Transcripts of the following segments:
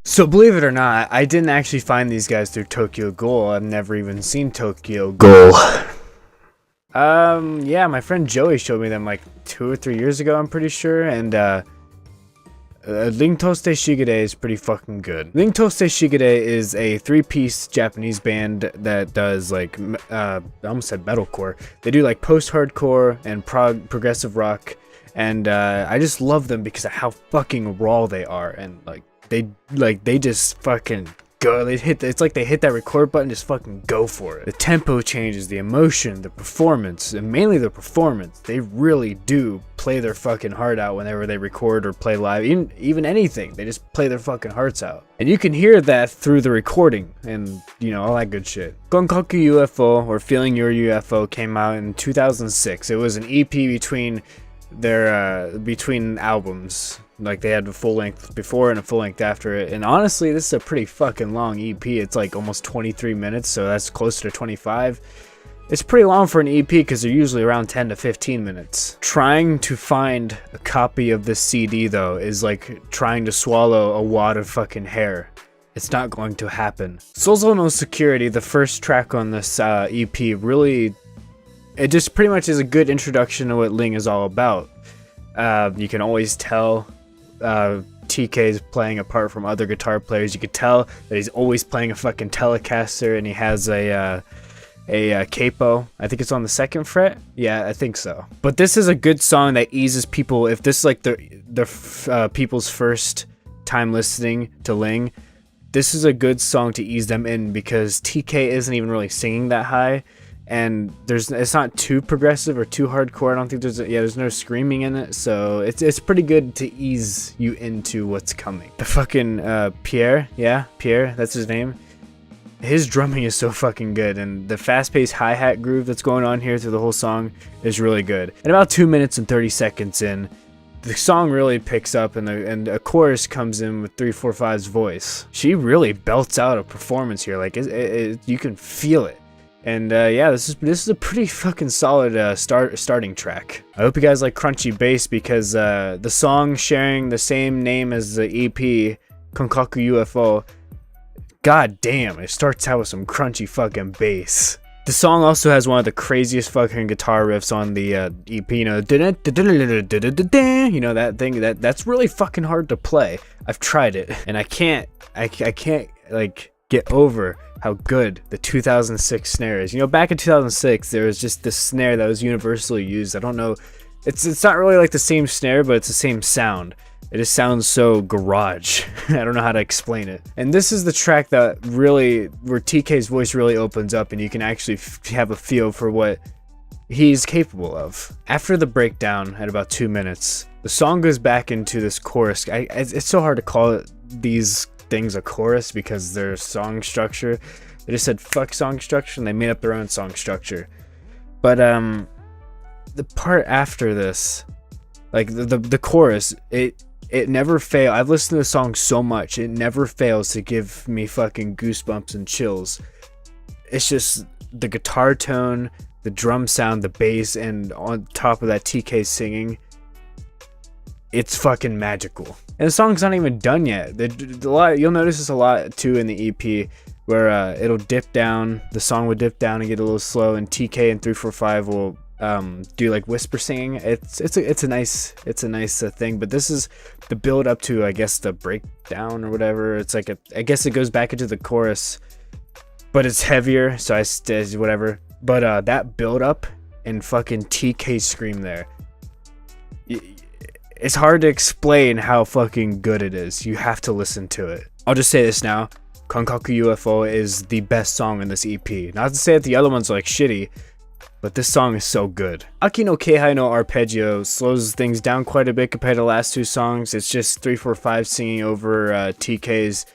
So believe it or not, I didn't actually find these guys through Tokyo Ghoul. I've never even seen Tokyo Ghoul. Yeah, my friend Joey showed me them like 2 or 3 years ago, I'm pretty sure, and Ling Tosite Sigure is pretty fucking good. Ling Tosite Sigure is a 3-piece Japanese band that does like, I almost said metalcore. They do like post-hardcore and progressive rock, and I just love them because of how fucking raw they are, and they just fucking go. It's like they hit that record button, just fucking go for it. The tempo changes, the emotion, the performance, and mainly the performance. They really do play their fucking heart out whenever they record or play live, even anything. They just play their fucking hearts out, and you can hear that through the recording and all that good shit. Kankaku Ufo, or Feeling Your UFO, came out in 2006. It was an EP between their between albums. Like, they had a full length before and a full length after it, and honestly, this is a pretty fucking long EP. It's like almost 23 minutes, so that's closer to 25. It's pretty long for an EP because they're usually around 10 to 15 minutes. Trying to find a copy of this CD though is like trying to swallow a wad of fucking hair. It's not going to happen. Sozo no Security, the first track on this EP, really, it just pretty much is a good introduction to what Ling is all about. You can always tell TK is playing apart from other guitar players. You could tell that he's always playing a fucking Telecaster, and he has a capo. I think it's on the 2nd fret. Yeah, I think so. But this is a good song that eases people. If this is like the people's first time listening to Ling, this is a good song to ease them in because TK isn't even really singing that high. And it's not too progressive or too hardcore. I don't think there's no screaming in it, so it's pretty good to ease you into what's coming. The fucking Pierre, that's his name. His drumming is so fucking good, and the fast-paced hi-hat groove that's going on here through the whole song is really good. And about 2 minutes and 30 seconds in, the song really picks up, and a chorus comes in with 345's voice. She really belts out a performance here. Like you can feel it. And yeah, this is a pretty fucking solid starting track. I hope you guys like crunchy bass because the song sharing the same name as the EP, Kankaku Ufo, god damn, it starts out with some crunchy fucking bass. The song also has one of the craziest fucking guitar riffs on the EP, that thing that's really fucking hard to play. I've tried it, and I can't like get over how good the 2006 snare is. Back in 2006, there was just this snare that was universally used. I don't know, it's not really like the same snare, but it's the same sound. It just sounds so garage. I don't know how to explain it. And this is the track that really, where TK's voice really opens up and you can actually have a feel for what he's capable of. After the breakdown at about 2 minutes, the song goes back into this chorus. It's so hard to call these things a chorus because their song structure, they just said fuck song structure and they made up their own song structure. But the part after this, like the chorus, it never fails. I've listened to the song so much, it never fails to give me fucking goosebumps and chills. It's just the guitar tone, the drum sound, the bass, and on top of that TK singing, it's fucking magical. And the song's not even done yet. You'll notice this a lot too in the EP, where it'll dip down, the song will dip down and get a little slow, and TK and 345 will do like whisper singing. It's a nice thing. But this is the build up to, I guess, the breakdown or whatever. It's like I guess it goes back into the chorus, but it's heavier, so whatever. But that build up and fucking TK scream there, it's hard to explain how fucking good it is. You have to listen to it. I'll just say this now. Kankaku Ufo is the best song in this EP. Not to say that the other ones are like shitty, but this song is so good. Aki no Keihai no Arpeggio slows things down quite a bit compared to the last 2 songs. It's just 345 singing over TK's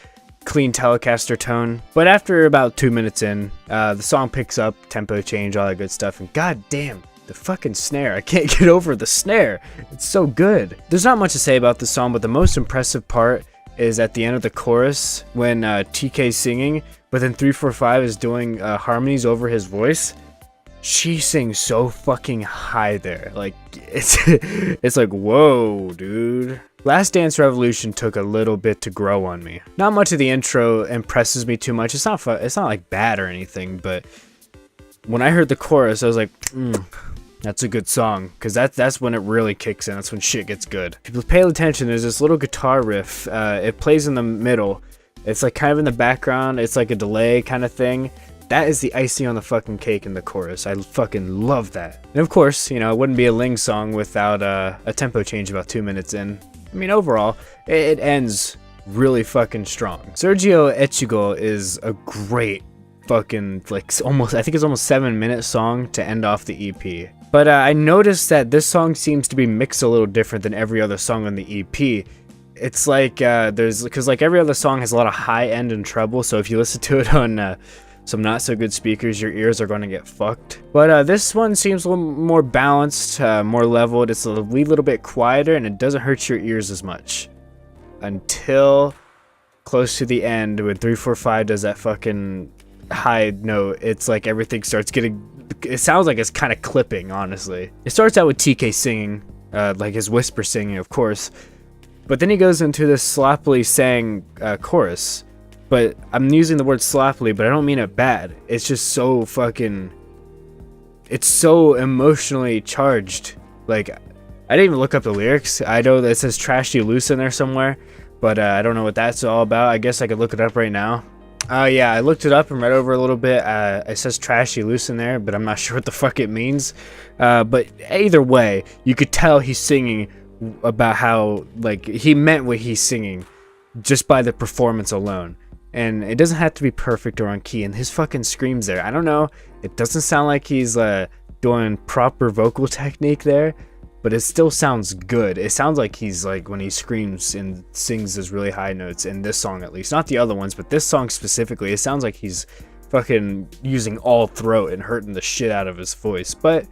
clean Telecaster tone. But after about 2 minutes in, the song picks up, tempo change, all that good stuff, and god damn, the fucking snare. I can't get over the snare. It's so good. There's not much to say about this song, but the most impressive part is at the end of the chorus when TK's singing, but then 345 is doing harmonies over his voice. She sings so fucking high there. Like, it's like, whoa, dude. Last Dance Revolution took a little bit to grow on me. Not much of the intro impresses me too much. It's not like bad or anything, but when I heard the chorus, I was like, that's a good song, because that's when it really kicks in. That's when shit gets good. If you pay attention, there's this little guitar riff. It plays in the middle. It's like kind of in the background. It's like a delay kind of thing. That is the icing on the fucking cake in the chorus. I fucking love that. And of course, you know, it wouldn't be a Ling song without a tempo change about 2 minutes in. I mean, overall, it ends really fucking strong. Sergio Ichigo is a great fucking, like, I think it's almost 7-minute song to end off the EP. But I noticed that this song seems to be mixed a little different than every other song on the EP. It's like, because like every other song has a lot of high end and treble, so if you listen to it on some not so good speakers, your ears are going to get fucked. But this one seems a little more balanced, more leveled. It's a wee little bit quieter, and it doesn't hurt your ears as much. Until close to the end, when 345 does that fucking high note, it's like everything starts getting, it sounds like it's kind of clipping, honestly. It starts out with TK singing, like his whisper singing, of course. But then he goes into this sloppily sang chorus. But I'm using the word sloppily, but I don't mean it bad. It's just so fucking, it's so emotionally charged. Like, I didn't even look up the lyrics. I know that it says trashy loose in there somewhere, but I don't know what that's all about. I guess I could look it up right now. Yeah, I looked it up and read over a little bit. It says trashy loose in there, but I'm not sure what the fuck it means. But either way, you could tell he's singing about how, like, he meant what he's singing just by the performance alone. And it doesn't have to be perfect or on key, and his fucking screams there, I don't know, it doesn't sound like he's doing proper vocal technique there, but it still sounds good. It sounds like he's, like, when he screams and sings those really high notes in this song, at least, not the other ones, but this song specifically, it sounds like he's fucking using all throat and hurting the shit out of his voice. But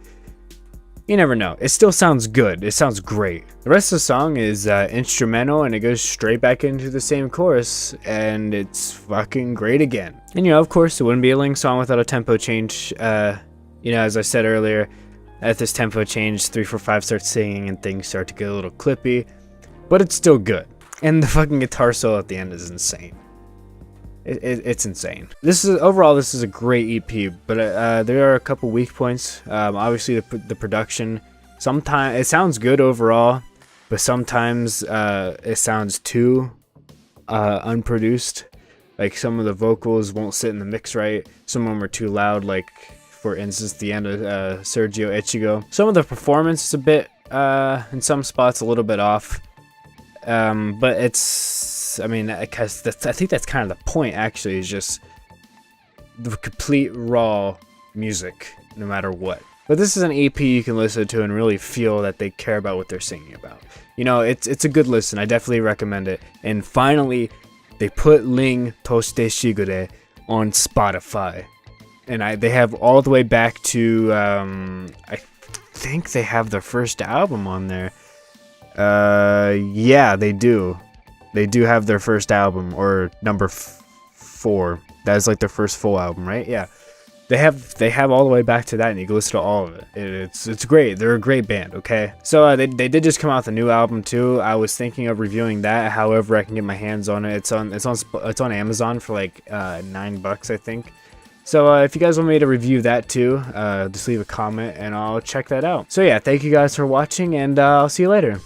you never know. It still sounds good. It sounds great. The rest of the song is instrumental, and it goes straight back into the same chorus, and it's fucking great again. And you know, of course, it wouldn't be a Ling song without a tempo change. You know, as I said earlier, at this tempo change, 345 starts singing and things start to get a little clippy, but it's still good. And the fucking guitar solo at the end is insane. It's insane. Overall, this is a great EP, but there are a couple weak points. Obviously, the production. Sometimes it sounds good overall, but sometimes it sounds too unproduced. Like, some of the vocals won't sit in the mix right. Some of them are too loud. Like, for instance, the end of Sergio Ichigo. Some of the performance is a bit, in some spots, a little bit off. But it's, I mean, because I think that's kind of the point, actually, is just the complete raw music, no matter what. But this is an EP you can listen to and really feel that they care about what they're singing about. You know, it's a good listen. I definitely recommend it. And finally, they put Ling Tosite Sigure on Spotify. And they have all the way back to, I think they have their first album on there. Yeah, they do. They do have their first album, or number 4. That is like their first full album, right? Yeah. They have all the way back to that, and you can listen to all of it. It's great. They're a great band, okay? So they did just come out with a new album too. I was thinking of reviewing that. However, I can get my hands on it. It's on Amazon for like $9, I think. So if you guys want me to review that too, just leave a comment and I'll check that out. So yeah, thank you guys for watching, and I'll see you later.